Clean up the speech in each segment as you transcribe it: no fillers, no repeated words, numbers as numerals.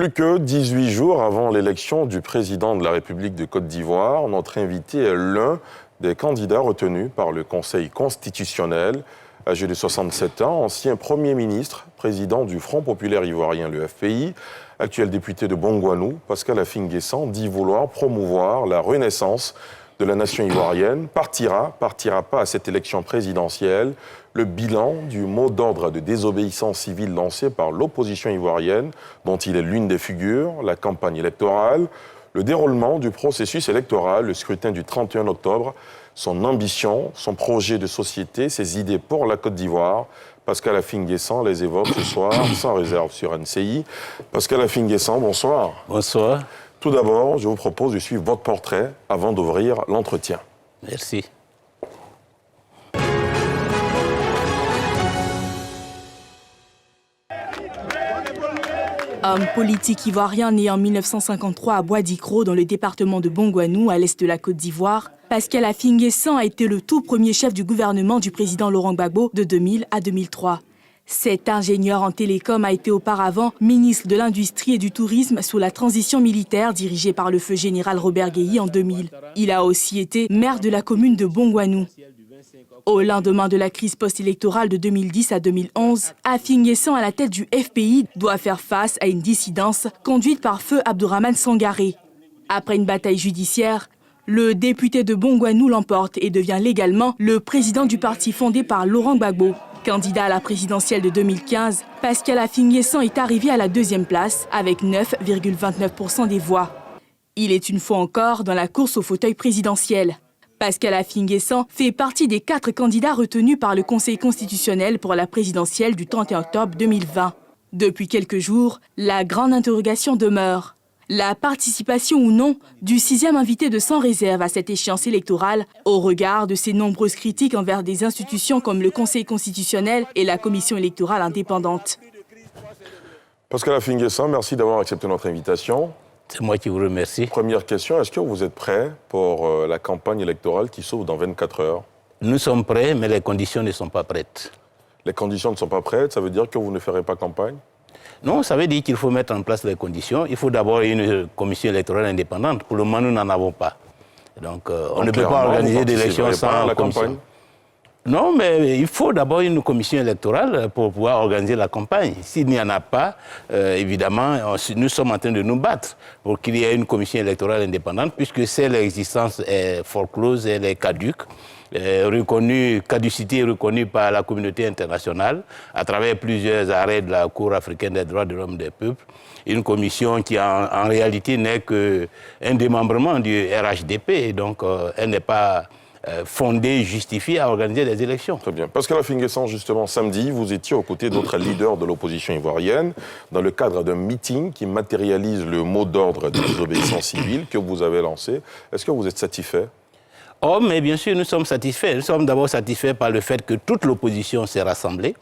Plus que 18 jours avant l'élection du président de la République de Côte d'Ivoire, notre invité est l'un des candidats retenus par le Conseil constitutionnel. Âgé de 67 ans, ancien Premier ministre, président du Front populaire ivoirien, le FPI, actuel député de Bongouanou, Pascal Affi-N'Guessan dit vouloir promouvoir la renaissance de la nation ivoirienne. Partira pas à cette élection présidentielle. Le bilan du mot d'ordre de désobéissance civile lancé par l'opposition ivoirienne, dont il est l'une des figures, la campagne électorale, le déroulement du processus électoral, le scrutin du 31 octobre, son ambition, son projet de société, ses idées pour la Côte d'Ivoire. Pascal Affi-N'Guessan les évoque ce soir sans réserve sur NCI. Pascal Affi-N'Guessan, bonsoir. Bonsoir. Tout d'abord, je vous propose de suivre votre portrait avant d'ouvrir l'entretien. Merci. Homme politique ivoirien né en 1953 à Bois-d'Icro, dans le département de Bongouanou, à l'est de la Côte d'Ivoire, Pascal Affi-N'Guessan a été le tout premier chef du gouvernement du président Laurent Gbagbo de 2000 à 2003. Cet ingénieur en télécom a été auparavant ministre de l'Industrie et du Tourisme sous la transition militaire dirigée par le feu général Robert Guéhi en 2000. Il a aussi été maire de la commune de Bongouanou. Au lendemain de la crise post-électorale de 2010 à 2011, Affi-N'Guessan à la tête du FPI doit faire face à une dissidence conduite par feu Abdourahmane Sangaré. Après une bataille judiciaire, le député de Bongouanou l'emporte et devient légalement le président du parti fondé par Laurent Gbagbo. Candidat à la présidentielle de 2015, Pascal Affi-N'Guessan est arrivé à la deuxième place avec 9,29% des voix. Il est une fois encore dans la course au fauteuil présidentiel. Pascal Affi-N'Guessan fait partie des 4 candidats retenus par le Conseil constitutionnel pour la présidentielle du 31 octobre 2020. Depuis quelques jours, la grande interrogation demeure. La participation ou non du 6e invité de Sans réserve à cette échéance électorale au regard de ses nombreuses critiques envers des institutions comme le Conseil constitutionnel et la Commission électorale indépendante. Pascal Affi-N'Guessan, merci d'avoir accepté notre invitation. C'est moi qui vous remercie. Première question, est-ce que vous êtes prêt pour la campagne électorale qui s'ouvre dans 24 heures? Nous sommes prêts, mais les conditions ne sont pas prêtes. Les conditions ne sont pas prêtes, ça veut dire que vous ne ferez pas campagne? Non, ça veut dire qu'il faut mettre en place les conditions. Il faut d'abord une commission électorale indépendante. Pour le moment, nous n'en avons pas. Donc, on ne peut pas organiser d'élections sans commission. Campagne? Non, mais il faut d'abord une commission électorale pour pouvoir organiser la campagne. S'il n'y en a pas, évidemment, nous sommes en train de nous battre pour qu'il y ait une commission électorale indépendante, puisque celle existence est foreclose, elle est caduque. Caducité reconnue par la communauté internationale à travers plusieurs arrêts de la Cour africaine des droits de l'homme des peuples. Une commission qui en réalité n'est qu'un démembrement du RHDP, et donc elle n'est pas fondée, justifiée à organiser des élections. Très bien. Pascal Affi-N'Guessan, justement, samedi, vous étiez aux côtés d'autres leaders de l'opposition ivoirienne dans le cadre d'un meeting qui matérialise le mot d'ordre de désobéissance civile que vous avez lancé. Est-ce que vous êtes satisfait? Oh, mais bien sûr, nous sommes satisfaits. Nous sommes d'abord satisfaits par le fait que toute l'opposition s'est rassemblée,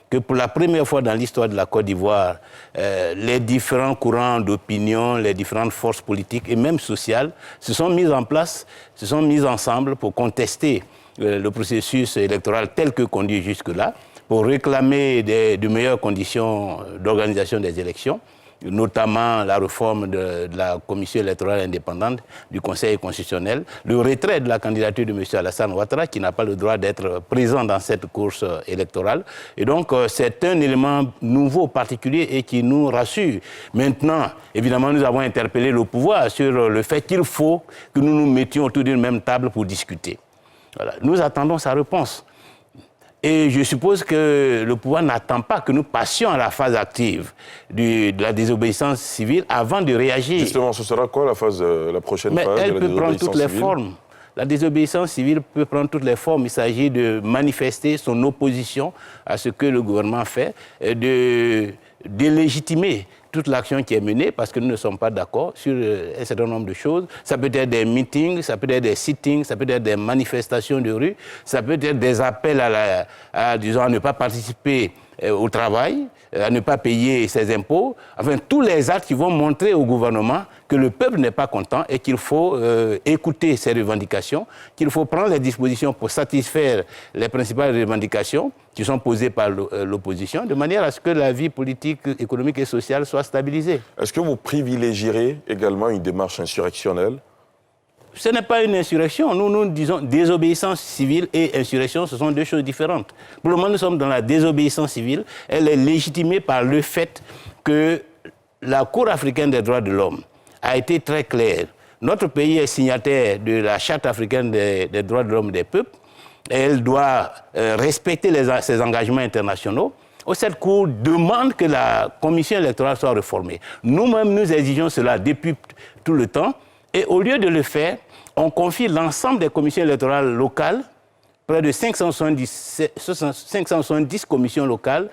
que pour la première fois dans l'histoire de la Côte d'Ivoire, les différents courants d'opinion, les différentes forces politiques et même sociales se sont mises en place, se sont mises ensemble pour contester le processus électoral tel que conduit jusque-là, pour réclamer de meilleures conditions d'organisation des élections, notamment la réforme de la commission électorale indépendante du Conseil constitutionnel, le retrait de la candidature de M. Alassane Ouattara, qui n'a pas le droit d'être présent dans cette course électorale. Et donc, c'est un élément nouveau, particulier et qui nous rassure. Maintenant, évidemment, nous avons interpellé le pouvoir sur le fait qu'il faut que nous nous mettions autour d'une même table pour discuter. Voilà. Nous attendons sa réponse. Et je suppose que le pouvoir n'attend pas que nous passions à la phase active de la désobéissance civile avant de réagir. Justement, ce sera quoi la prochaine phase de la désobéissance civile? Mais elle peut prendre toutes les formes. La désobéissance civile peut prendre toutes les formes. Il s'agit de manifester son opposition à ce que le gouvernement fait, de délégitimer toute l'action qui est menée parce que nous ne sommes pas d'accord sur un certain nombre de choses. Ça peut être des meetings, ça peut être des sittings, ça peut être des manifestations de rue, ça peut être des appels à ne pas participer au travail, à ne pas payer ses impôts, enfin tous les actes qui vont montrer au gouvernement que le peuple n'est pas content et qu'il faut écouter ses revendications, qu'il faut prendre les dispositions pour satisfaire les principales revendications qui sont posées par l'opposition, de manière à ce que la vie politique, économique et sociale soit stabilisée. Est-ce que vous privilégierez également une démarche insurrectionnelle? Ce n'est pas une insurrection. Nous disons désobéissance civile et insurrection, ce sont deux choses différentes. Pour le moment, nous sommes dans la désobéissance civile. Elle est légitimée par le fait que la Cour africaine des droits de l'homme a été très claire. Notre pays est signataire de la Charte africaine des droits de l'homme des peuples. Elle doit respecter ses engagements internationaux. Cette Cour demande que la commission électorale soit réformée. Nous-mêmes, nous exigeons cela depuis tout le temps. Et au lieu de le faire, on confie l'ensemble des commissions électorales locales, près de 570 commissions locales,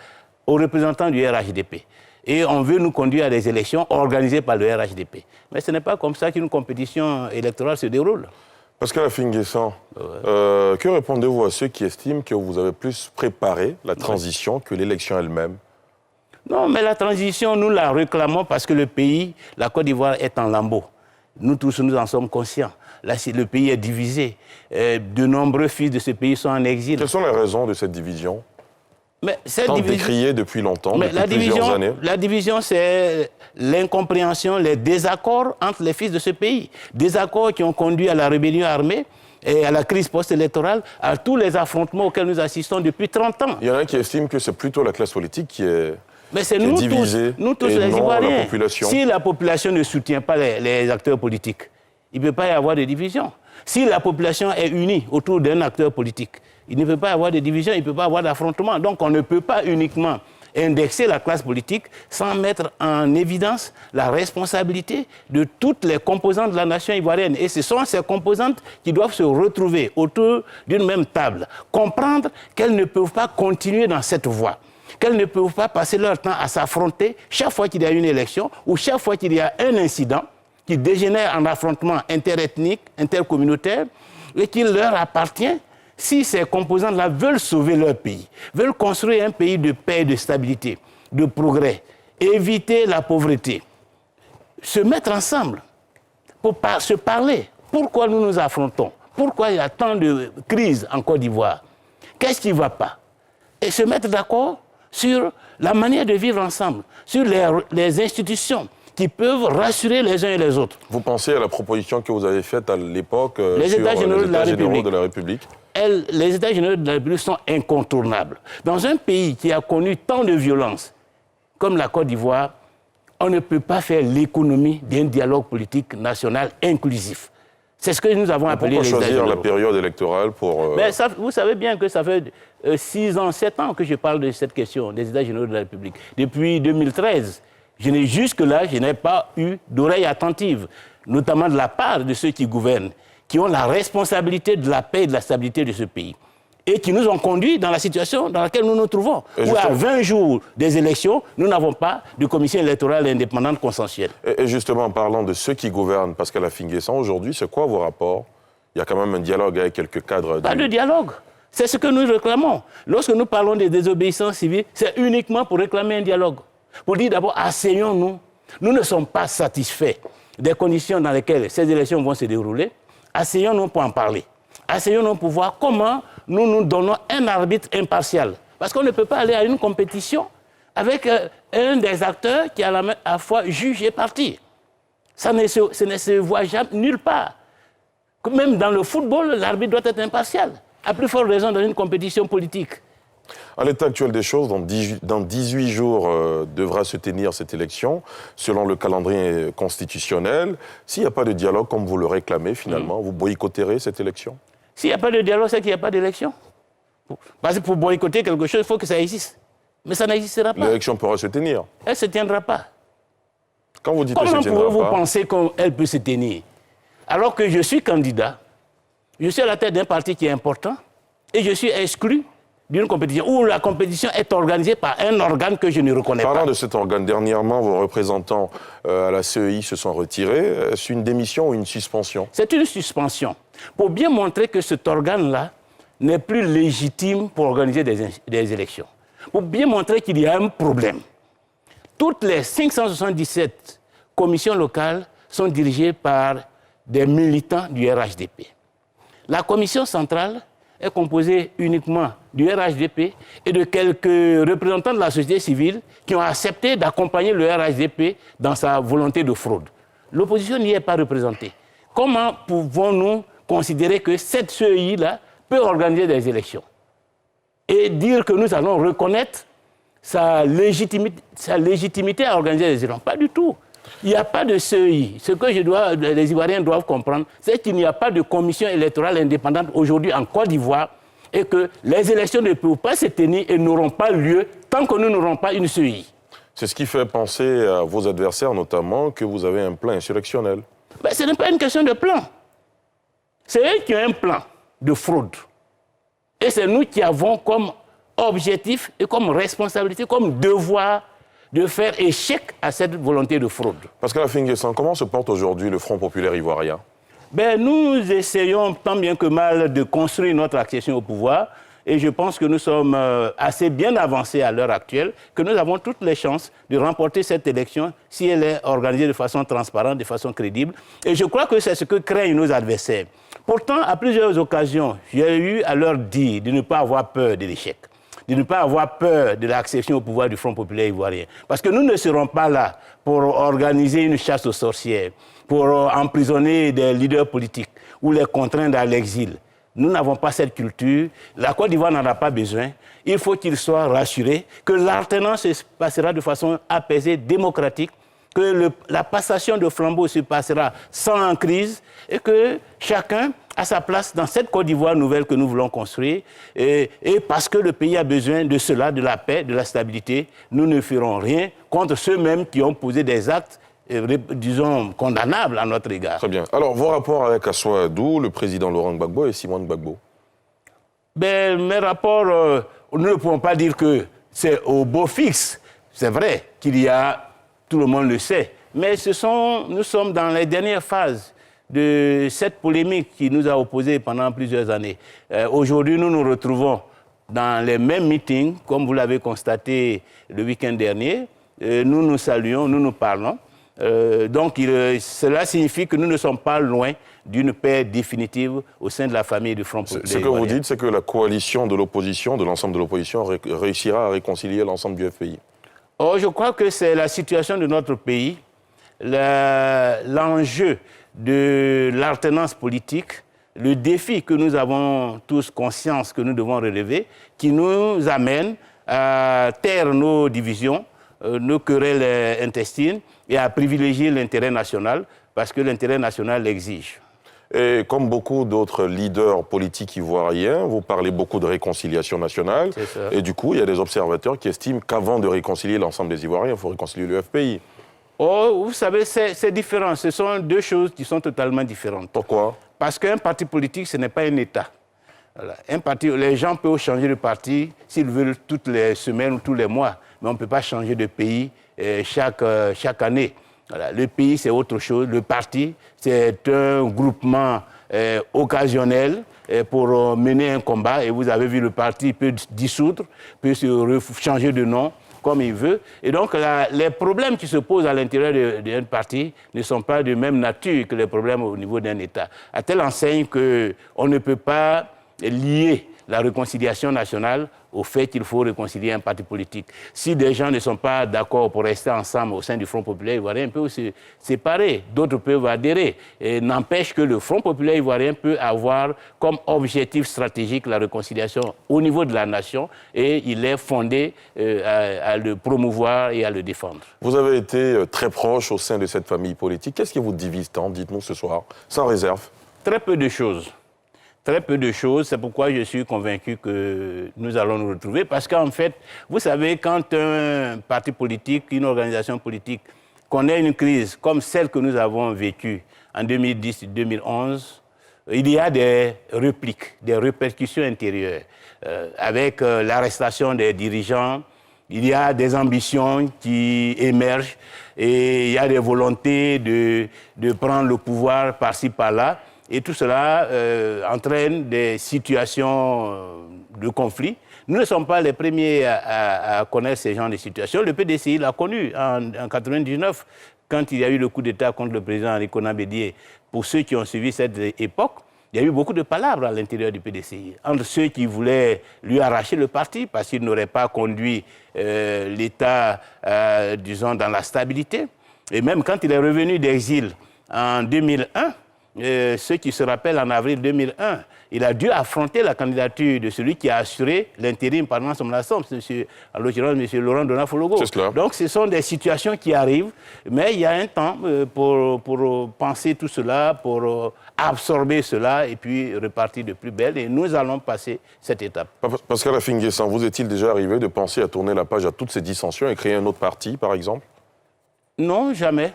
aux représentants du RHDP. Et on veut nous conduire à des élections organisées par le RHDP. Mais ce n'est pas comme ça qu'une compétition électorale se déroule. Pascal Afin-N'Guessan, que répondez-vous à ceux qui estiment que vous avez plus préparé la transition que l'élection elle-même? Non, mais la transition, nous la réclamons parce que le pays, la Côte d'Ivoire, est en lambeaux. Nous tous, nous en sommes conscients. Là, le pays est divisé. De nombreux fils de ce pays sont en exil. Quelles sont les raisons de cette division? Mais cette tant division... décriée depuis longtemps, depuis plusieurs années. La division, c'est l'incompréhension, les désaccords entre les fils de ce pays. Désaccords qui ont conduit à la rébellion armée et à la crise post-électorale, à tous les affrontements auxquels nous assistons depuis 30 ans. Il y en a qui estiment que c'est plutôt la classe politique qui est... Mais c'est nous tous les Ivoiriens. La population. Si la population ne soutient pas les acteurs politiques, il ne peut pas y avoir de division. Si la population est unie autour d'un acteur politique, il ne peut pas y avoir de division, il ne peut pas y avoir d'affrontement. Donc on ne peut pas uniquement indexer la classe politique sans mettre en évidence la responsabilité de toutes les composantes de la nation ivoirienne. Et ce sont ces composantes qui doivent se retrouver autour d'une même table, comprendre qu'elles ne peuvent pas continuer dans cette voie, qu'elles ne peuvent pas passer leur temps à s'affronter chaque fois qu'il y a une élection ou chaque fois qu'il y a un incident qui dégénère en affrontement interethnique, intercommunautaire, et qu'il leur appartient, si ces composantes-là veulent sauver leur pays, veulent construire un pays de paix et de stabilité, de progrès, éviter la pauvreté, se mettre ensemble pour se parler. Pourquoi nous nous affrontons? Pourquoi il y a tant de crises en Côte d'Ivoire? Qu'est-ce qui ne va pas? Et se mettre d'accord sur la manière de vivre ensemble, sur les institutions qui peuvent rassurer les uns et les autres. Vous pensez à la proposition que vous avez faite à l'époque sur les États généraux de la République? Les États généraux de la République sont incontournables. Dans un pays qui a connu tant de violence comme la Côte d'Ivoire, on ne peut pas faire l'économie d'un dialogue politique national inclusif. C'est ce que nous avons appelé les États généraux. Pourquoi choisir la période électorale pour... Mais ça, vous savez bien que ça fait 6 ans, 7 ans que je parle de cette question des États généraux de la République. Depuis 2013, jusque-là, je n'ai pas eu d'oreille attentive, notamment de la part de ceux qui gouvernent, qui ont la responsabilité de la paix et de la stabilité de ce pays, et qui nous ont conduits dans la situation dans laquelle nous nous trouvons, où à 20 jours des élections, nous n'avons pas de commission électorale indépendante consensuelle. Et justement, en parlant de ceux qui gouvernent, Pascal Afin-N'Guessan, aujourd'hui, c'est quoi vos rapports? Il y a quand même un dialogue avec quelques cadres... Pas de dialogue. C'est ce que nous réclamons. Lorsque nous parlons de désobéissance civile, c'est uniquement pour réclamer un dialogue. Pour dire d'abord, asseyons-nous. Nous ne sommes pas satisfaits des conditions dans lesquelles ces élections vont se dérouler. Asseyons-nous pour en parler. Asseyons-nous pour voir comment nous nous donnons un arbitre impartial. Parce qu'on ne peut pas aller à une compétition avec un des acteurs qui est à la fois juge et parti. Ça ne se voit jamais nulle part. Même dans le football, l'arbitre doit être impartial. À plus forte raison dans une compétition politique. À l'état actuel des choses, dans 18 jours devra se tenir cette élection, selon le calendrier constitutionnel. S'il n'y a pas de dialogue, comme vous le réclamez finalement, vous boycotterez cette élection? S'il n'y a pas de dialogue, c'est qu'il n'y a pas d'élection. Parce que pour boycotter quelque chose, il faut que ça existe. Mais ça n'existera pas. L'élection pourra se tenir? Elle ne se tiendra pas. Quand vous dites qu'elle ne se tiendra pas... Comment pouvez-vous penser qu'elle peut se tenir? Alors que je suis candidat, je suis à la tête d'un parti qui est important, et je suis exclu d'une compétition où la compétition est organisée par un organe que je ne reconnais pas. Parlant de cet organe, dernièrement, vos représentants à la CEI se sont retirés. Est-ce une démission ou une suspension? C'est une suspension. Pour bien montrer que cet organe-là n'est plus légitime pour organiser des élections. pour bien montrer qu'il y a un problème. Toutes les 577 commissions locales sont dirigées par des militants du RHDP. La commission centrale est composée uniquement du RHDP et de quelques représentants de la société civile qui ont accepté d'accompagner le RHDP dans sa volonté de fraude. L'opposition n'y est pas représentée. Comment pouvons-nous considérer que cette CEI-là peut organiser des élections et dire que nous allons reconnaître sa légitimité à organiser des élections? Pas du tout. Il n'y a pas de CEI. Ce que les Ivoiriens doivent comprendre, c'est qu'il n'y a pas de commission électorale indépendante aujourd'hui en Côte d'Ivoire et que les élections ne peuvent pas se tenir et n'auront pas lieu tant que nous n'aurons pas une CEI. C'est ce qui fait penser à vos adversaires, notamment, que vous avez un plan insurrectionnel. Ben, ce n'est pas une question de plan. C'est eux qui ont un plan de fraude. Et c'est nous qui avons comme objectif et comme responsabilité, comme devoir de faire échec à cette volonté de fraude. Pascal Afingé-San, comment se porte aujourd'hui le Front populaire ivoirien? Ben, nous essayons tant bien que mal de construire notre accession au pouvoir et je pense que nous sommes assez bien avancés à l'heure actuelle, que nous avons toutes les chances de remporter cette élection si elle est organisée de façon transparente, de façon crédible. Et je crois que c'est ce que craignent nos adversaires. Pourtant, à plusieurs occasions, j'ai eu à leur dire de ne pas avoir peur de l'échec, de ne pas avoir peur de l'accession au pouvoir du Front populaire ivoirien. Parce que nous ne serons pas là pour organiser une chasse aux sorcières, pour emprisonner des leaders politiques ou les contraindre à l'exil. Nous n'avons pas cette culture. La Côte d'Ivoire n'en a pas besoin. Il faut qu'ils soient rassurés que l'alternance se passera de façon apaisée, démocratique, que la passation de flambeau se passera sans crise et que chacun a sa place dans cette Côte d'Ivoire nouvelle que nous voulons construire. Et parce que le pays a besoin de cela, de la paix, de la stabilité, nous ne ferons rien contre ceux-mêmes qui ont posé des actes disons, condamnables à notre égard. Très bien. Alors, vos rapports avec Assouadou, le président Laurent Gbagbo et Simone Gbagbo? Ben, mes rapports, nous ne pouvons pas dire que c'est au beau fixe. C'est vrai qu'il y a, tout le monde le sait, mais nous sommes dans les dernières phases de cette polémique qui nous a opposés pendant plusieurs années. Aujourd'hui, nous nous retrouvons dans les mêmes meetings, comme vous l'avez constaté le week-end dernier. Nous nous saluons, nous nous parlons. Donc, cela signifie que nous ne sommes pas loin d'une paix définitive au sein de la famille du Front populaire. Ce que vous dites, c'est que la coalition de l'opposition, de l'ensemble de l'opposition, réussira à réconcilier l'ensemble du FPI. Oh, je crois que c'est la situation de notre pays, l'enjeu de l'alternance politique, le défi que nous avons tous conscience que nous devons relever, qui nous amène à taire nos divisions, nos querelles intestines et à privilégier l'intérêt national parce que l'intérêt national l'exige. Et comme beaucoup d'autres leaders politiques ivoiriens, vous parlez beaucoup de réconciliation nationale. Et du coup, il y a des observateurs qui estiment qu'avant de réconcilier l'ensemble des Ivoiriens, il faut réconcilier le FPI. Oh, vous savez, c'est différent. Ce sont deux choses qui sont totalement différentes. Pourquoi? Parce qu'un parti politique, ce n'est pas un État. Voilà. Un parti, les gens peuvent changer de parti s'ils veulent toutes les semaines ou tous les mois, mais on ne peut pas changer de pays chaque année. Voilà. Le pays, c'est autre chose. Le parti, c'est un groupement occasionnel pour mener un combat. Et vous avez vu, le parti peut dissoudre, peut changer de nom comme il veut. Et donc, les problèmes qui se posent à l'intérieur d'un parti ne sont pas de même nature que les problèmes au niveau d'un État. À telle enseigne qu'on ne peut pas lier la réconciliation nationale au fait qu'il faut réconcilier un parti politique. Si des gens ne sont pas d'accord pour rester ensemble au sein du Front populaire ivoirien, ils peuvent se séparer, d'autres peuvent adhérer. Et n'empêche que le Front populaire ivoirien peut avoir comme objectif stratégique la réconciliation au niveau de la nation et il est fondé à le promouvoir et à le défendre. Vous avez été très proche au sein de cette famille politique. Qu'est-ce qui vous divise tant? Dites-nous ce soir, sans réserve. Très peu de choses. Très peu de choses, c'est pourquoi je suis convaincu que nous allons nous retrouver. Parce qu'en fait, vous savez, quand un parti politique, une organisation politique connaît une crise comme celle que nous avons vécue en 2010-2011, il y a des répliques, des répercussions intérieures. Avec l'arrestation des dirigeants, il y a des ambitions qui émergent et il y a des volontés de prendre le pouvoir par-ci, par-là. Et tout cela entraîne des situations de conflit. Nous ne sommes pas les premiers à connaître ces genres de situations. Le PDCI l'a connu en 1999, quand il y a eu le coup d'État contre le président Henri Konan Bédié. Pour ceux qui ont suivi cette époque, il y a eu beaucoup de palabres à l'intérieur du PDCI, entre ceux qui voulaient lui arracher le parti parce qu'il n'aurait pas conduit l'État, disons, dans la stabilité. Et même quand il est revenu d'exil en 2001, ceux qui se rappellent en avril 2001, il a dû affronter la candidature de celui qui a assuré l'intérim pendant son assemblée, en l'occurrence M. Laurent Donafologo. Donc ce sont des situations qui arrivent, mais il y a un temps pour penser tout cela, pour absorber cela et puis repartir de plus belle. Et nous allons passer cette étape. Pascal Afingui-Essang, vous est-il déjà arrivé de penser à tourner la page à toutes ces dissensions et créer un autre parti, par exemple? Non, jamais.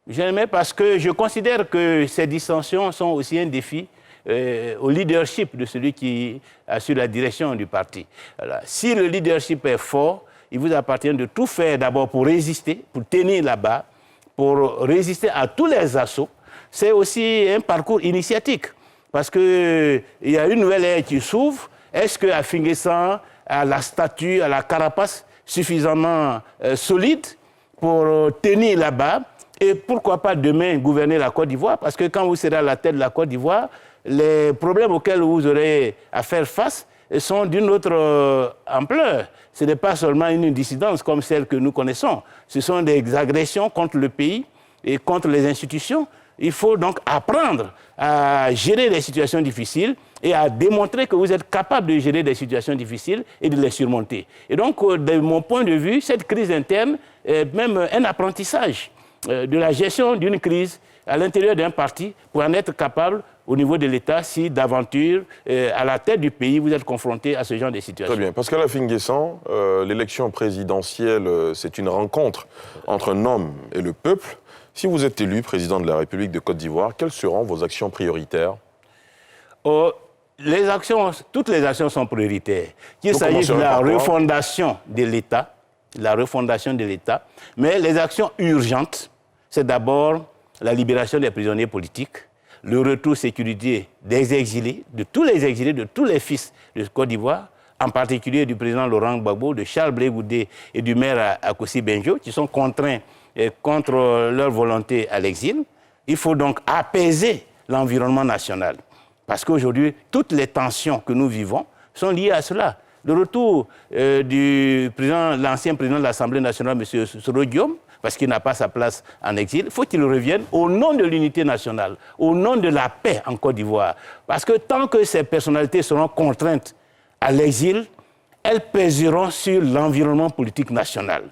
Jamais, parce que je considère que ces dissensions sont aussi un défi au leadership de celui qui assure la direction du parti. Alors, si le leadership est fort, il vous appartient de tout faire d'abord pour résister, pour tenir là-bas, pour résister à tous les assauts. C'est aussi un parcours initiatique, parce qu'il y a une nouvelle ère qui s'ouvre. Est-ce que Afingui-Essang a la stature, a la carapace suffisamment solide pour tenir là-bas? Et pourquoi pas demain gouverner la Côte d'Ivoire? Parce que quand vous serez à la tête de la Côte d'Ivoire, les problèmes auxquels vous aurez à faire face sont d'une autre ampleur. Ce n'est pas seulement une dissidence comme celle que nous connaissons. Ce sont des agressions contre le pays et contre les institutions. Il faut donc apprendre à gérer les situations difficiles et à démontrer que vous êtes capable de gérer des situations difficiles et de les surmonter. Et donc, de mon point de vue, cette crise interne est même un apprentissage de la gestion d'une crise à l'intérieur d'un parti pour en être capable au niveau de l'État si d'aventure, à la tête du pays, vous êtes confronté à ce genre de situation. Très bien. Pascal Afingui-Essang, l'élection présidentielle, c'est une rencontre entre un homme et le peuple. Si vous êtes élu président de la République de Côte d'Ivoire, quelles seront vos actions prioritaires? Toutes les actions sont prioritaires. Qu'il s'agisse de la refondation de l'État, mais les actions urgentes, c'est d'abord la libération des prisonniers politiques, le retour sécurité des exilés, de tous les fils de Côte d'Ivoire, en particulier du président Laurent Gbagbo, de Charles Blé Goudé et du maire Akossi Benjo, qui sont contraints contre leur volonté à l'exil. Il faut donc apaiser l'environnement national. Parce qu'aujourd'hui, toutes les tensions que nous vivons sont liées à cela. Le retour du l'ancien président de l'Assemblée nationale, M. Soro Guillaume, parce qu'il n'a pas sa place en exil, il faut qu'il revienne au nom de l'unité nationale, au nom de la paix en Côte d'Ivoire. Parce que tant que ces personnalités seront contraintes à l'exil, elles pèseront sur l'environnement politique national,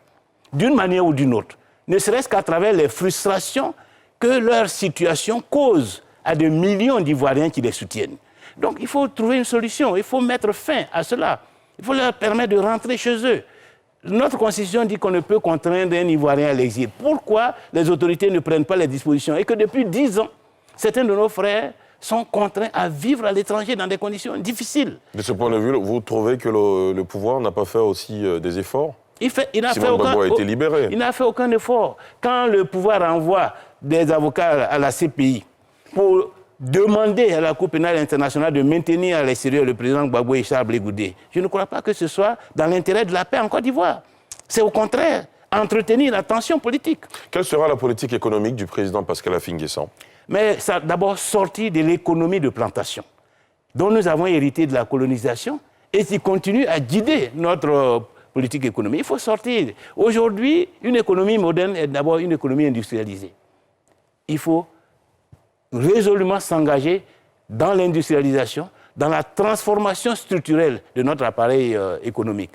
d'une manière ou d'une autre. Ne serait-ce qu'à travers les frustrations que leur situation cause à des millions d'Ivoiriens qui les soutiennent. Donc il faut trouver une solution, il faut mettre fin à cela. Il faut leur permettre de rentrer chez eux. Notre Constitution dit qu'on ne peut contraindre un Ivoirien à l'exil. Pourquoi les autorités ne prennent pas les dispositions? Et que depuis 10 ans, certains de nos frères sont contraints à vivre à l'étranger dans des conditions difficiles. De ce point de vue, vous trouvez que le pouvoir n'a pas fait aussi des efforts? Il n'a fait aucun effort. Quand le pouvoir envoie des avocats à la CPI pour demander à la Cour pénale internationale de maintenir à l'extérieur le président Gbagbo et Charles Blé Goudé, je ne crois pas que ce soit dans l'intérêt de la paix en Côte d'Ivoire. C'est au contraire entretenir la tension politique. Quelle sera la politique économique du président Pascal Afingui-Essang? Mais ça d'abord sortir de l'économie de plantation, dont nous avons hérité de la colonisation et qui continue à guider notre politique économique. Il faut sortir. Aujourd'hui, une économie moderne est d'abord une économie industrialisée. Il faut résolument s'engager dans l'industrialisation, dans la transformation structurelle de notre appareil économique.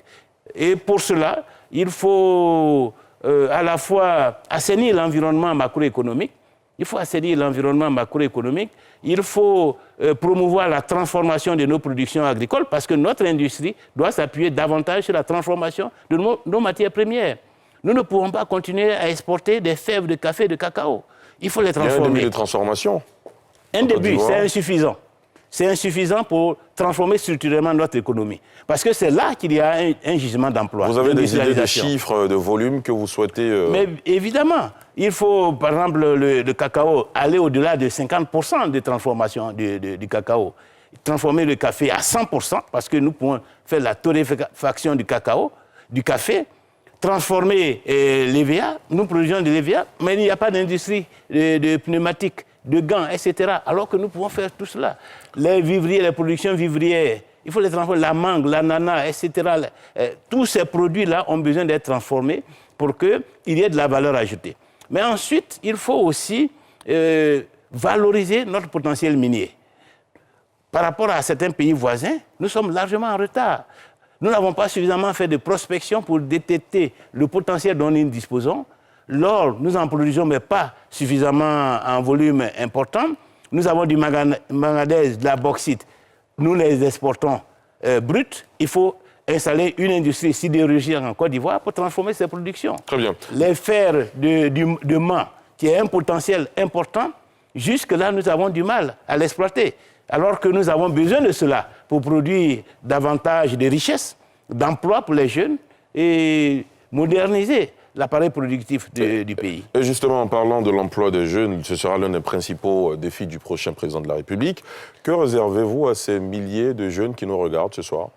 Et pour cela, il faut à la fois assainir l'environnement macroéconomique, il faut promouvoir la transformation de nos productions agricoles parce que notre industrie doit s'appuyer davantage sur la transformation de nos matières premières. Nous ne pouvons pas continuer à exporter des fèves de café et de cacao. Il faut les transformer. Il y a un début de transformation. Un début, c'est insuffisant. C'est insuffisant pour transformer structurellement notre économie. Parce que c'est là qu'il y a un gisement d'emploi. Vous avez des idées de chiffres, de volume que vous souhaitez... Mais évidemment, il faut, par exemple, le cacao, aller au-delà de 50% de transformation du cacao. transformer le café à 100%, parce que nous pouvons faire la torréfaction du cacao, du café, transformer l'EVA, nous produisons de l'EVA, mais il n'y a pas d'industrie de pneumatiques, de gants, etc. Alors que nous pouvons faire tout cela. Les vivriers, les productions vivrières, il faut les transformer, la mangue, l'ananas, etc. Tous ces produits-là ont besoin d'être transformés pour qu'il y ait de la valeur ajoutée. Mais ensuite, il faut aussi valoriser notre potentiel minier. Par rapport à certains pays voisins, nous sommes largement en retard. Nous n'avons pas suffisamment fait de prospection pour détecter le potentiel dont nous disposons. L'or, nous en produisons, mais pas suffisamment en volume important. Nous avons du manganèse, de la bauxite. Nous les exportons bruts. Il faut installer une industrie sidérurgique en Côte d'Ivoire pour transformer ces productions. Très bien. Les fers de Mans, qui est un potentiel important, jusque-là, nous avons du mal à l'exploiter. Alors que nous avons besoin de cela pour produire davantage de richesses, d'emplois pour les jeunes et moderniser l'appareil productif du pays. Et justement, en parlant de l'emploi des jeunes, ce sera l'un des principaux défis du prochain président de la République. Que réservez-vous à ces milliers de jeunes qui nous regardent ce soir,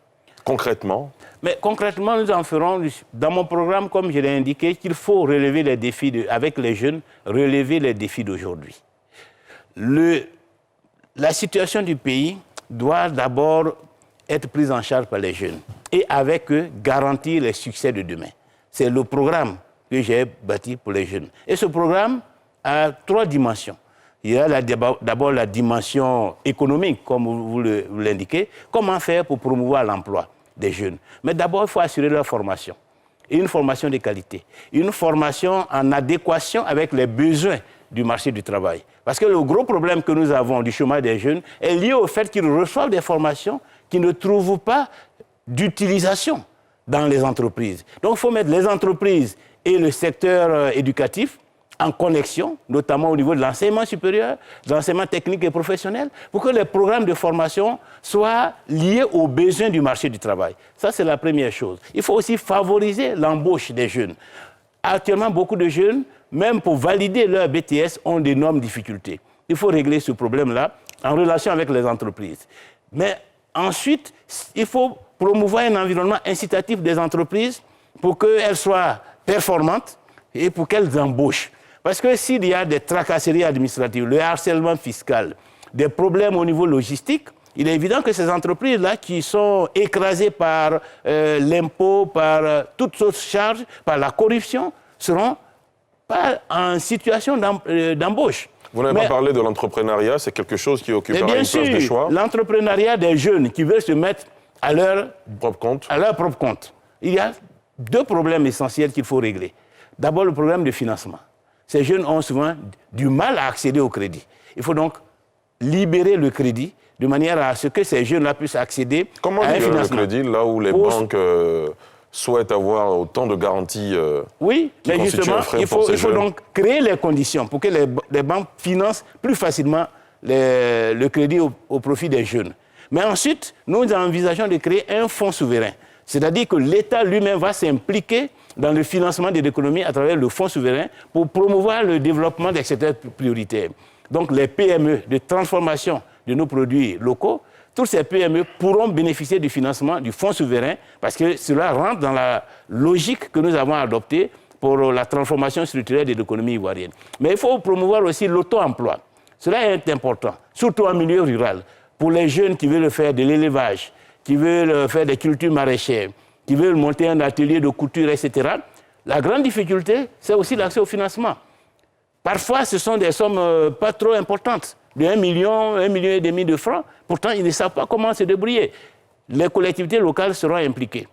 concrètement? Mais concrètement, nous en ferons, dans mon programme, comme je l'ai indiqué, qu'il faut relever les défis, avec les jeunes, relever les défis d'aujourd'hui. La situation du pays doit d'abord être prise en charge par les jeunes et avec eux garantir les succès de demain. C'est le programme que j'ai bâti pour les jeunes. Et ce programme a 3 dimensions. Il y a d'abord la dimension économique, comme vous l'indiquez. Comment faire pour promouvoir l'emploi des jeunes? Mais d'abord, il faut assurer leur formation. Et une formation de qualité. Une formation en adéquation avec les besoins du marché du travail. Parce que le gros problème que nous avons du chômage des jeunes est lié au fait qu'ils reçoivent des formations qui ne trouvent pas d'utilisation dans les entreprises. Donc il faut mettre les entreprises et le secteur éducatif en connexion, notamment au niveau de l'enseignement supérieur, de l'enseignement technique et professionnel, pour que les programmes de formation soient liés aux besoins du marché du travail. Ça, c'est la première chose. Il faut aussi favoriser l'embauche des jeunes. Actuellement, beaucoup de jeunes, même pour valider leur BTS, ont d'énormes difficultés. Il faut régler ce problème-là en relation avec les entreprises. Mais ensuite, il faut promouvoir un environnement incitatif des entreprises pour qu'elles soient performantes et pour qu'elles embauchent. Parce que s'il y a des tracasseries administratives, le harcèlement fiscal, des problèmes au niveau logistique, il est évident que ces entreprises-là qui sont écrasées par l'impôt, par toutes autres charges, par la corruption, seront pas en situation d'embauche. Vous n'avez pas parlé de l'entrepreneuriat, c'est quelque chose qui occupera une place de choix. L'entrepreneuriat des jeunes qui veulent se mettre à leur propre compte. Il y a 2 problèmes essentiels qu'il faut régler. D'abord, le problème de financement. Ces jeunes ont souvent du mal à accéder au crédit. Il faut donc libérer le crédit de manière à ce que ces jeunes-là puissent accéder à un financement. Le crédit, là où les banques souhaitent avoir autant de garanties oui, mais justement, il faut donc créer les conditions pour que les banques financent plus facilement le crédit au profit des jeunes. Mais ensuite, nous envisageons de créer un fonds souverain. C'est-à-dire que l'État lui-même va s'impliquer dans le financement de l'économie à travers le fonds souverain pour promouvoir le développement des secteurs prioritaires. Donc les PME de transformation de nos produits locaux, tous ces PME pourront bénéficier du financement du fonds souverain parce que cela rentre dans la logique que nous avons adoptée pour la transformation structurelle de l'économie ivoirienne. Mais il faut promouvoir aussi l'auto-emploi. Cela est important, surtout en milieu rural, pour les jeunes qui veulent faire de l'élevage, qui veulent faire des cultures maraîchères, qui veulent monter un atelier de couture, etc. La grande difficulté, c'est aussi l'accès au financement. Parfois, ce sont des sommes pas trop importantes, de 1 million, 1,5 million de francs. Pourtant, ils ne savent pas comment se débrouiller. Les collectivités locales seront impliquées.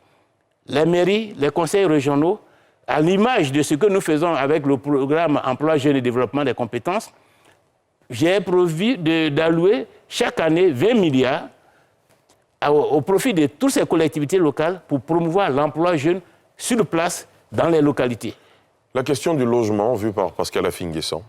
Les mairies, les conseils régionaux, à l'image de ce que nous faisons avec le programme Emploi Jeunes et Développement des compétences, j'ai prévu d'allouer chaque année 20 milliards au profit de toutes ces collectivités locales pour promouvoir l'emploi jeune sur place dans les localités. La question du logement, vue par Pascal Affi-N'Guessan.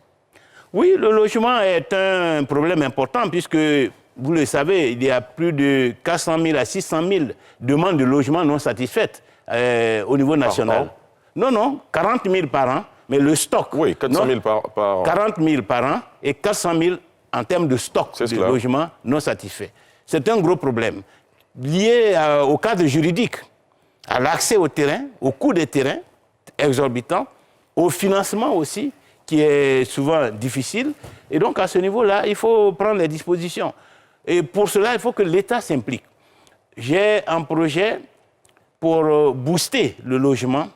Oui, le logement est un problème important puisque, vous le savez, il y a plus de 400 000 à 600 000 demandes de logement non satisfaites au niveau national. Non, 40 000 par an, mais le stock. Oui, 400 000 par an. 40 000 par an et 400 000 en termes de stock de logements non satisfaits. c'est un gros problème lié au cadre juridique, à l'accès au terrain, au coût des terrains exorbitant, au financement aussi, qui est souvent difficile. Et donc, à ce niveau-là, il faut prendre les dispositions. Et pour cela, il faut que l'État s'implique. J'ai un projet pour booster le logement,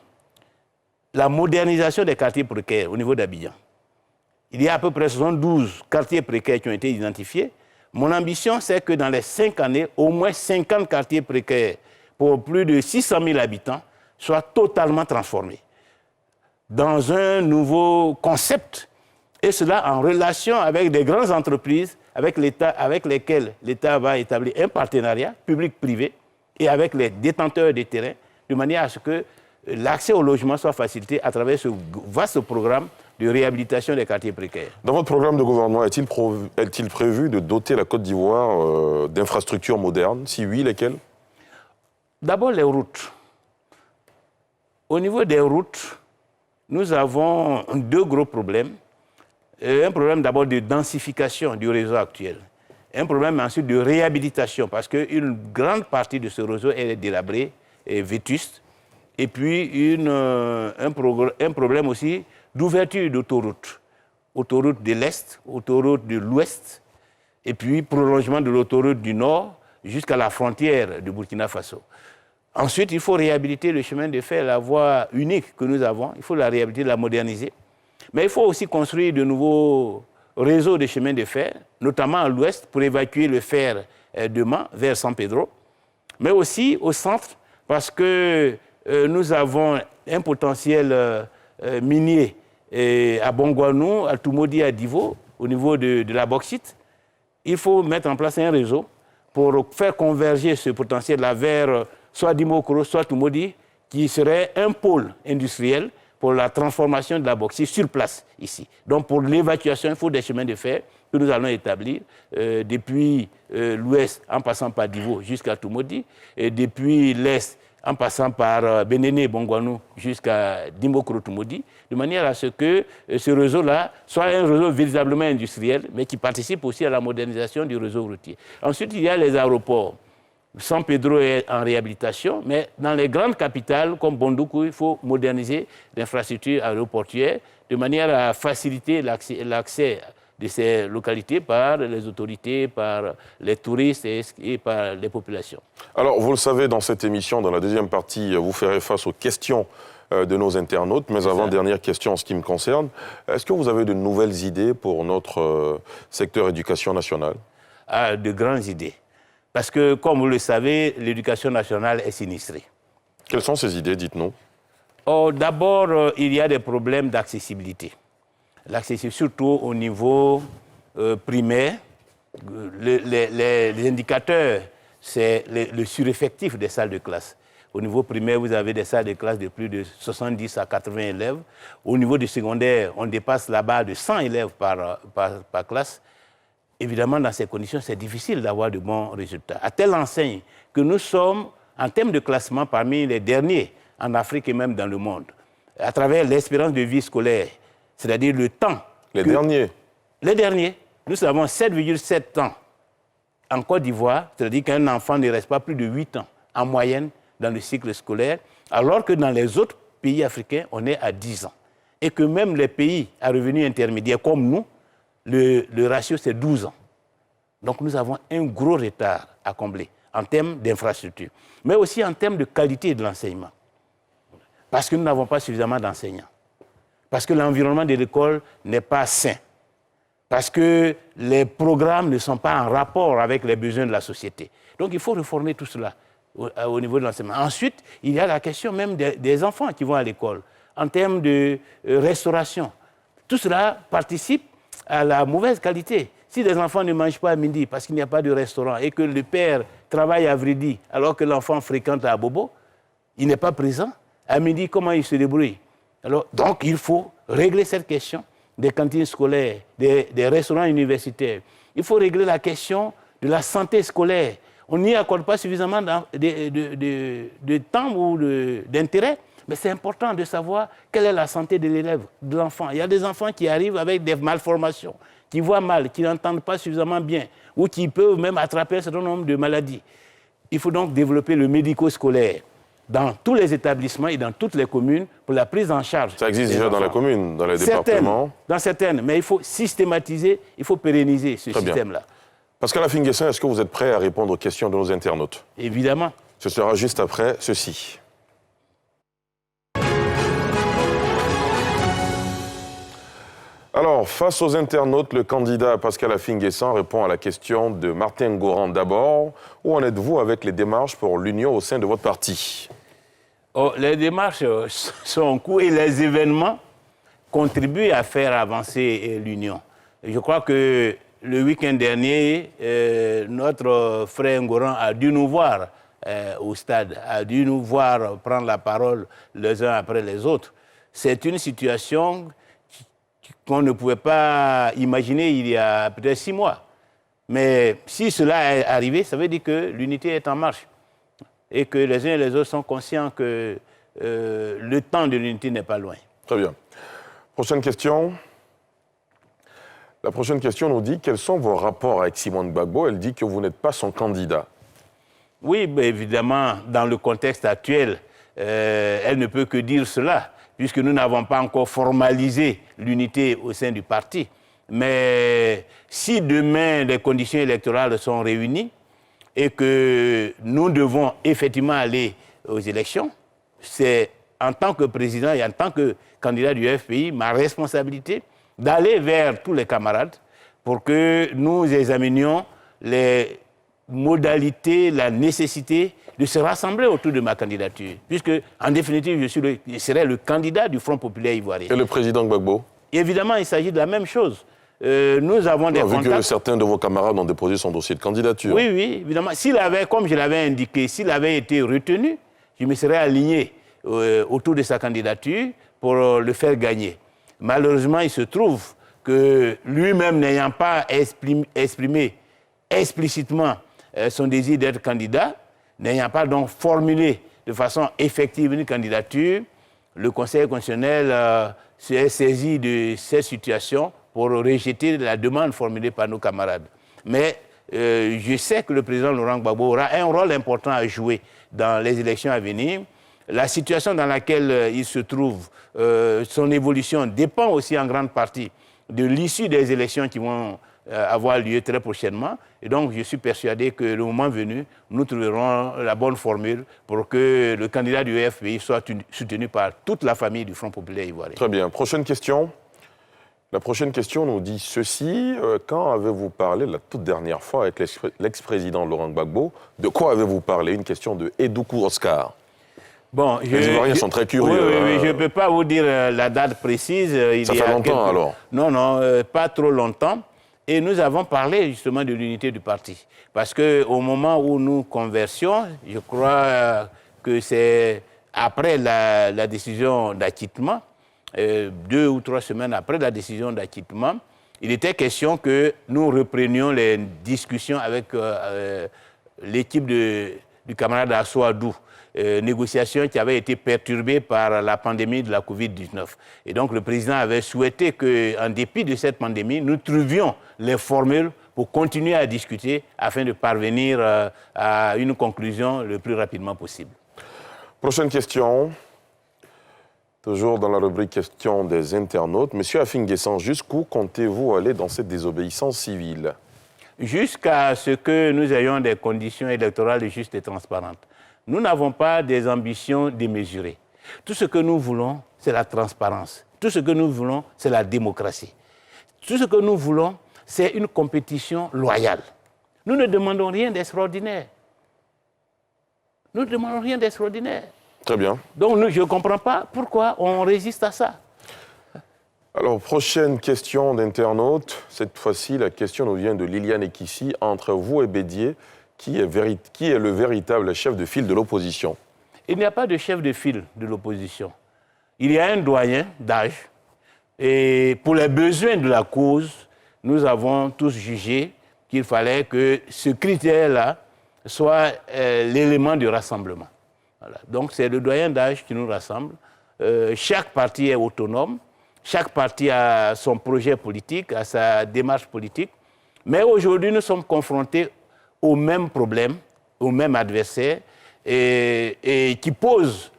la modernisation des quartiers précaires au niveau d'Abidjan. Il y a à peu près 72 quartiers précaires qui ont été identifiés. Mon ambition, c'est que dans les 5 années, au moins 50 quartiers précaires pour plus de 600 000 habitants soient totalement transformés dans un nouveau concept, et cela en relation avec des grandes entreprises avec lesquelles l'État va établir un partenariat public-privé et avec les détenteurs des terrains, de manière à ce que l'accès au logement soit facilité à travers ce vaste programme de réhabilitation des quartiers précaires. Dans votre programme de gouvernement, est-il prévu de doter la Côte d'Ivoire d'infrastructures modernes? Si oui, lesquelles? D'abord, les routes. Au niveau des routes, nous avons 2 gros problèmes. Un problème d'abord de densification du réseau actuel. Un problème ensuite de réhabilitation, parce qu'une grande partie de ce réseau est délabré et vétuste. Et puis un problème aussi d'ouverture d'autoroutes. Autoroute de l'Est, autoroute de l'Ouest, et puis prolongement de l'autoroute du Nord jusqu'à la frontière du Burkina Faso. Ensuite, il faut réhabiliter le chemin de fer, la voie unique que nous avons. Il faut la réhabiliter, la moderniser. Mais il faut aussi construire de nouveaux réseaux de chemins de fer, notamment à l'ouest, pour évacuer le fer de Mans vers San Pedro, mais aussi au centre, parce que nous avons un potentiel minier à Bongouanou, à Toumoudi, à Divo, au niveau de la bauxite. Il faut mettre en place un réseau pour faire converger ce potentiel-là vers soit Dimokro, soit Toumoudi, qui serait un pôle industriel pour la transformation de la bauxite sur place ici. Donc pour l'évacuation, il faut des chemins de fer que nous allons établir depuis l'ouest en passant par Divo jusqu'à Toumoudi, et depuis l'est en passant par Bénéné, Bongouanou jusqu'à Dimokro, Toumoudi, de manière à ce que ce réseau-là soit un réseau véritablement industriel, mais qui participe aussi à la modernisation du réseau routier. Ensuite, il y a les aéroports. San Pedro est en réhabilitation, mais dans les grandes capitales comme Bondoukou, il faut moderniser l'infrastructure aéroportuaire de manière à faciliter l'accès de ces localités par les autorités, par les touristes et par les populations. Alors, vous le savez, dans cette émission, dans la deuxième partie, vous ferez face aux questions de nos internautes. Mais avant, dernière question en ce qui me concerne. Est-ce que vous avez de nouvelles idées pour notre secteur éducation nationale? De grandes idées. Parce que, comme vous le savez, l'éducation nationale est sinistrée. Quelles sont ces idées, dites-nous? D'abord, il y a des problèmes d'accessibilité. L'accessibilité, surtout au niveau primaire. Les indicateurs, c'est le sureffectif des salles de classe. Au niveau primaire, vous avez des salles de classe de plus de 70 à 80 élèves. Au niveau du secondaire, on dépasse la barre de 100 élèves par classe. Évidemment, dans ces conditions, c'est difficile d'avoir de bons résultats. À telle enseigne que nous sommes, en termes de classement, parmi les derniers en Afrique et même dans le monde, à travers l'espérance de vie scolaire, c'est-à-dire le temps. Les derniers? Les derniers. Nous avons 7,7 ans en Côte d'Ivoire, c'est-à-dire qu'un enfant ne reste pas plus de 8 ans en moyenne dans le cycle scolaire, alors que dans les autres pays africains, on est à 10 ans. Et que même les pays à revenus intermédiaires comme nous, le ratio, c'est 12 ans. Donc nous avons un gros retard à combler en termes d'infrastructure, mais aussi en termes de qualité de l'enseignement. Parce que nous n'avons pas suffisamment d'enseignants. Parce que l'environnement de l'école n'est pas sain. Parce que les programmes ne sont pas en rapport avec les besoins de la société. Donc il faut réformer tout cela au niveau de l'enseignement. Ensuite, il y a la question même des enfants qui vont à l'école, en termes de restauration. Tout cela participe à la mauvaise qualité. Si les enfants ne mangent pas à midi parce qu'il n'y a pas de restaurant et que le père travaille à Vridi alors que l'enfant fréquente à Bobo, il n'est pas présent. À midi, comment il se débrouille? Alors, donc, il faut régler cette question des cantines scolaires, des restaurants universitaires. Il faut régler la question de la santé scolaire. On n'y accorde pas suffisamment de temps ou d'intérêt. Mais c'est important de savoir quelle est la santé de l'élève, de l'enfant. Il y a des enfants qui arrivent avec des malformations, qui voient mal, qui n'entendent pas suffisamment bien, ou qui peuvent même attraper un certain nombre de maladies. Il faut donc développer le médico-scolaire dans tous les établissements et dans toutes les communes pour la prise en charge. Ça existe déjà dans les communes, dans les départements? Dans certaines, mais il faut systématiser, il faut pérenniser ce système-là. Pascal Afingessa, est-ce que vous êtes prêt à répondre aux questions de nos internautes? Évidemment. Ce sera juste après ceci. Alors, face aux internautes, le candidat Pascal Afingessa répond à la question de Martin Goran d'abord. Où en êtes-vous avec les démarches pour l'union au sein de votre parti? Les démarches sont en cours et les événements contribuent à faire avancer l'union. Je crois que le week-end dernier, notre frère Ngoran a dû nous voir au stade, a dû nous voir prendre la parole les uns après les autres. C'est une situation qu'on ne pouvait pas imaginer il y a peut-être 6 mois. Mais si cela est arrivé, ça veut dire que l'unité est en marche et que les uns et les autres sont conscients que le temps de l'unité n'est pas loin. Très bien. Prochaine question. La prochaine question nous dit quels sont vos rapports avec Simone Gbagbo. Elle dit que vous n'êtes pas son candidat. Oui, ben évidemment, dans le contexte actuel, elle ne peut que dire cela, puisque nous n'avons pas encore formalisé l'unité au sein du parti. Mais si demain les conditions électorales sont réunies et que nous devons effectivement aller aux élections, c'est en tant que président et en tant que candidat du FPI, ma responsabilité d'aller vers tous les camarades pour que nous examinions les modalités, la nécessité de se rassembler autour de ma candidature. Puisque, en définitive, je serai le candidat du Front populaire ivoirien. Et le président Gbagbo? Évidemment, il s'agit de la même chose. Nous avons des contacts. Vu que certains de vos camarades ont déposé son dossier de candidature. Oui, oui, évidemment. S'il avait, comme je l'avais indiqué, s'il avait été retenu, je me serais aligné autour de sa candidature pour le faire gagner. Malheureusement, il se trouve que lui-même n'ayant pas exprimé explicitement son désir d'être candidat, n'ayant pas donc formulé de façon effective une candidature, le Conseil constitutionnel s'est saisi de cette situation pour rejeter la demande formulée par nos camarades. Mais je sais que le président Laurent Gbagbo aura un rôle important à jouer dans les élections à venir. La situation dans laquelle il se trouve, son évolution dépend aussi en grande partie de l'issue des élections qui vont avoir lieu très prochainement. Et donc, je suis persuadé que le moment venu, nous trouverons la bonne formule pour que le candidat du FPI soit soutenu par toute la famille du Front populaire ivoirien. Très bien. Prochaine question. La prochaine question nous dit ceci. Quand avez-vous parlé la toute dernière fois avec l'ex-président Laurent Gbagbo? De quoi avez-vous parlé? Une question de Edoukou Oscar. Bon, les Ivoiriens sont très curieux. Oui, je ne peux pas vous dire la date précise. Ça fait longtemps alors? Non, pas trop longtemps. Et nous avons parlé justement de l'unité du parti. Parce qu'au moment où nous conversions, je crois que c'est après la décision d'acquittement, 2 ou 3 semaines après la décision d'acquittement, il était question que nous reprenions les discussions avec l'équipe du camarade Assouadou. Négociations qui avaient été perturbées par la pandémie de la Covid-19. Et donc le président avait souhaité qu'en dépit de cette pandémie, nous trouvions les formules pour continuer à discuter afin de parvenir à une conclusion le plus rapidement possible. Prochaine question. Toujours dans la rubrique questions des internautes. Monsieur Afingessa, jusqu'où comptez-vous aller dans cette désobéissance civile? Jusqu'à ce que nous ayons des conditions électorales justes et transparentes. Nous n'avons pas des ambitions démesurées. Tout ce que nous voulons, c'est la transparence. Tout ce que nous voulons, c'est la démocratie. Tout ce que nous voulons, c'est une compétition loyale. Nous ne demandons rien d'extraordinaire. Nous ne demandons rien d'extraordinaire. Très bien. Donc je ne comprends pas pourquoi on résiste à ça. Alors, prochaine question d'internaute. Cette fois-ci, la question nous vient de Liliane Ekissi. Entre vous et Bédier, qui est le véritable chef de file de l'opposition? Il n'y a pas de chef de file de l'opposition. Il y a un doyen d'âge. Et pour les besoins de la cause, nous avons tous jugé qu'il fallait que ce critère-là soit l'élément de rassemblement. Voilà. Donc c'est le doyen d'âge qui nous rassemble. Chaque parti est autonome. Chaque parti a son projet politique, a sa démarche politique. Mais aujourd'hui, nous sommes confrontés aux mêmes problèmes, aux mêmes adversaires, et qui posent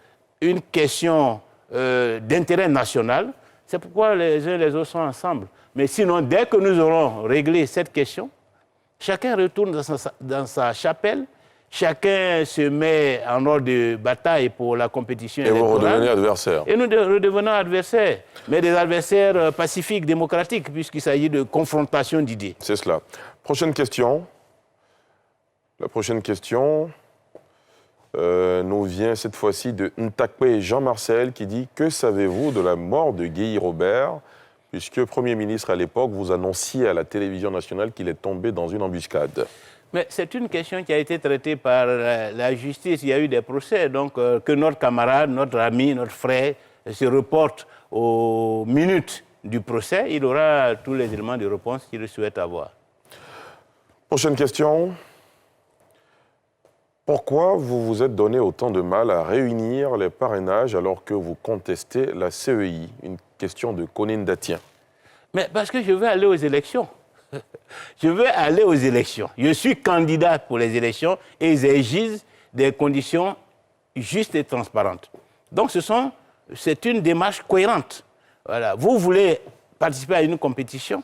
une question d'intérêt national. C'est pourquoi les uns et les autres sont ensemble. Mais sinon, dès que nous aurons réglé cette question, chacun retourne dans sa chapelle, chacun se met en ordre de bataille pour la compétition électorale. Et vous redevenez adversaire. Et nous redevenons adversaires, mais des adversaires pacifiques, démocratiques, puisqu'il s'agit de confrontation d'idées. C'est cela. Prochaine question. La prochaine question nous vient cette fois-ci de Ntakwe Jean-Marcel qui dit « Que savez-vous de la mort de Guy Robert ?» Puisque Premier ministre à l'époque, vous annonciez à la télévision nationale qu'il est tombé dans une embuscade. Mais c'est une question qui a été traitée par la justice. Il y a eu des procès, donc que notre camarade, notre ami, notre frère se reporte aux minutes du procès. Il aura tous les éléments de réponse qu'il souhaite avoir. Prochaine question. Pourquoi vous vous êtes donné autant de mal à réunir les parrainages alors que vous contestez la CEI? Une question de Conine Datien. Mais parce que je veux aller aux élections. Je veux aller aux élections. Je suis candidat pour les élections et ils exigent des conditions justes et transparentes. Donc c'est une démarche cohérente. Voilà. Vous voulez participer à une compétition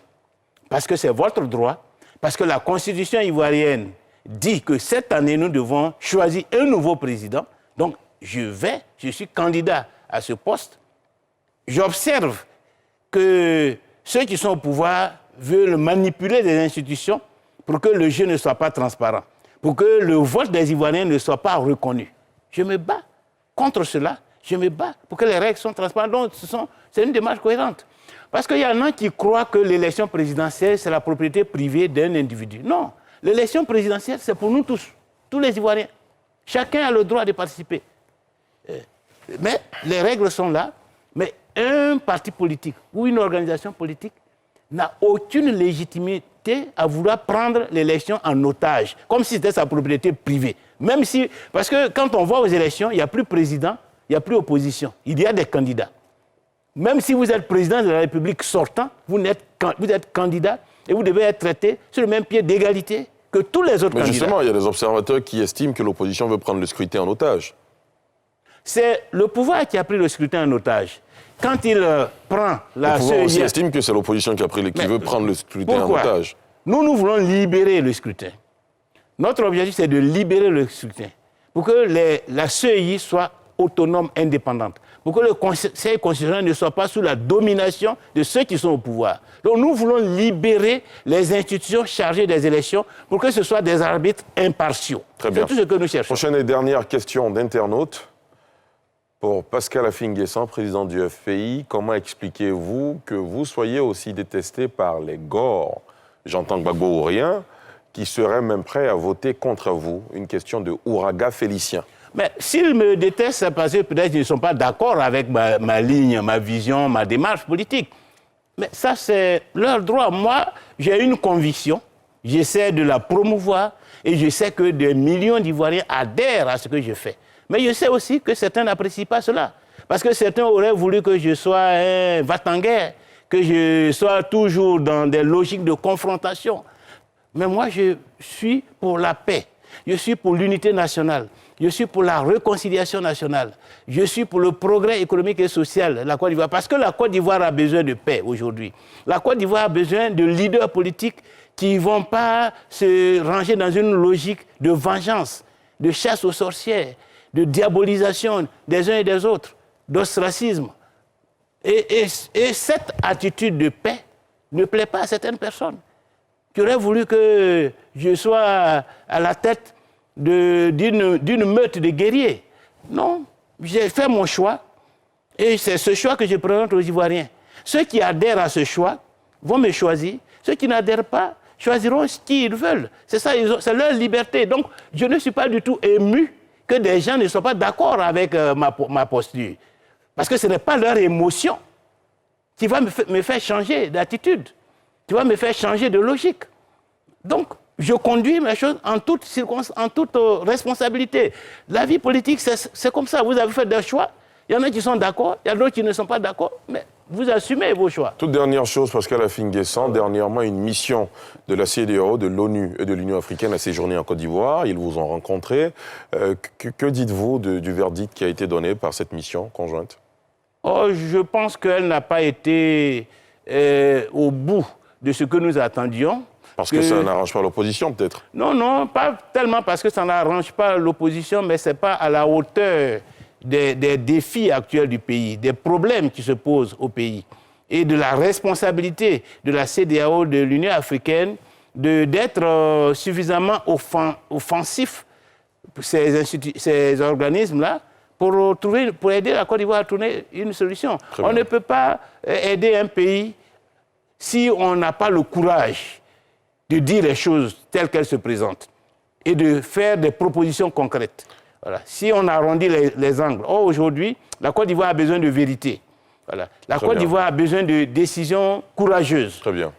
parce que c'est votre droit, parce que la Constitution ivoirienne dit que cette année, nous devons choisir un nouveau président. Donc, je suis candidat à ce poste. J'observe que ceux qui sont au pouvoir veulent manipuler les institutions pour que le jeu ne soit pas transparent, pour que le vote des Ivoiriens ne soit pas reconnu. Je me bats contre cela. Je me bats pour que les règles soient transparentes. Donc, c'est une démarche cohérente. Parce qu'il y en a qui croient que l'élection présidentielle, c'est la propriété privée d'un individu. Non. L'élection présidentielle, c'est pour nous tous les Ivoiriens. Chacun a le droit de participer. Mais les règles sont là. Mais un parti politique ou une organisation politique n'a aucune légitimité à vouloir prendre l'élection en otage, comme si c'était sa propriété privée. Même si, parce que quand on va aux élections, il n'y a plus président, il n'y a plus opposition. Il y a des candidats. Même si vous êtes président de la République sortant, vous êtes candidat et vous devez être traité sur le même pied d'égalité que tous les autres candidats. Mais justement, il y a des observateurs qui estiment que l'opposition veut prendre le scrutin en otage. C'est le pouvoir qui a pris le scrutin en otage. Quand il prend la... Le pouvoir aussi estime que c'est l'opposition qui veut prendre le scrutin en otage. Nous voulons libérer le scrutin. Notre objectif, c'est de libérer le scrutin pour que la CEI soit autonome, indépendante, pour que le Conseil constitutionnel ne soit pas sous la domination de ceux qui sont au pouvoir. Donc nous voulons libérer les institutions chargées des élections pour que ce soit des arbitres impartiaux. Très bien. C'est tout ce que nous cherchons. Prochaine et dernière question d'internaute. Pour Pascal Affinguessan, président du FPI, comment expliquez-vous que vous soyez aussi détesté par les Gors, j'entends Gbagbo ou rien, qui seraient même prêts à voter contre vous? Une question de Ouraga Félicien. Mais s'ils me détestent, c'est parce que peut-être qu'ils ne sont pas d'accord avec ma ligne, ma vision, ma démarche politique. Mais ça, c'est leur droit. Moi, j'ai une conviction, j'essaie de la promouvoir et je sais que des millions d'Ivoiriens adhèrent à ce que je fais. Mais je sais aussi que certains n'apprécient pas cela. Parce que certains auraient voulu que je sois un va-t-en-guerre, que je sois toujours dans des logiques de confrontation. Mais moi, je suis pour la paix. Je suis pour l'unité nationale. Je suis pour la réconciliation nationale. Je suis pour le progrès économique et social de la Côte d'Ivoire. Parce que la Côte d'Ivoire a besoin de paix aujourd'hui. La Côte d'Ivoire a besoin de leaders politiques qui ne vont pas se ranger dans une logique de vengeance, de chasse aux sorcières, de diabolisation des uns et des autres, d'ostracisme. Et cette attitude de paix ne plaît pas à certaines personnes qui auraient voulu que je sois à la tête d'une meute de guerriers. Non, j'ai fait mon choix et c'est ce choix que je présente aux Ivoiriens. Ceux qui adhèrent à ce choix vont me choisir. Ceux qui n'adhèrent pas choisiront ce qu'ils veulent. C'est ça, c'est leur liberté. Donc, je ne suis pas du tout ému que des gens ne soient pas d'accord avec ma posture. Parce que ce n'est pas leur émotion qui va me faire changer d'attitude, qui va me faire changer de logique. Donc, je conduis mes choses en toute circonstance, en toute responsabilité. La vie politique, c'est comme ça. Vous avez fait des choix. Il y en a qui sont d'accord, il y a d'autres qui ne sont pas d'accord. Mais vous assumez vos choix. Toute dernière chose, Pascal Affi-N'Guessan, dernièrement, une mission de la CEDEAO, de l'ONU et de l'Union africaine a séjourné en Côte d'Ivoire. Ils vous ont rencontré. Que dites-vous du verdict qui a été donné par cette mission conjointe? Je pense qu'elle n'a pas été au bout de ce que nous attendions. Parce que ça n'arrange pas l'opposition, peut-être? Non, pas tellement parce que ça n'arrange pas l'opposition, mais ce n'est pas à la hauteur des défis actuels du pays, des problèmes qui se posent au pays et de la responsabilité de la CEDEAO, de l'Union africaine, d'être suffisamment offensif, ces organismes-là, pour aider la Côte d'Ivoire à trouver une solution. On ne peut pas aider un pays si on n'a pas le courage de dire les choses telles qu'elles se présentent et de faire des propositions concrètes. Voilà. Si on arrondit les angles. Aujourd'hui, la Côte d'Ivoire a besoin de vérité. Voilà. La Côte d'Ivoire a besoin de décisions courageuses. Très bien.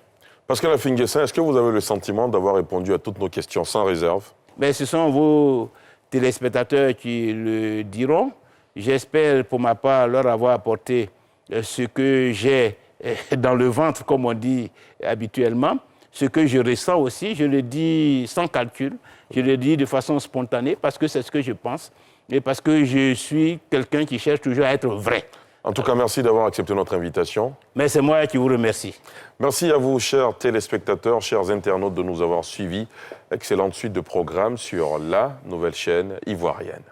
Pascal Affi-N'Guessan, est-ce que vous avez le sentiment d'avoir répondu à toutes nos questions sans réserve? Ce sont vos téléspectateurs qui le diront. J'espère, pour ma part, leur avoir apporté ce que j'ai dans le ventre, comme on dit habituellement. Ce que je ressens aussi, je le dis sans calcul, je le dis de façon spontanée parce que c'est ce que je pense et parce que je suis quelqu'un qui cherche toujours à être vrai. En tout cas, merci d'avoir accepté notre invitation. Mais c'est moi qui vous remercie. Merci à vous, chers téléspectateurs, chers internautes, de nous avoir suivis. Excellente suite de programmes sur la nouvelle chaîne ivoirienne.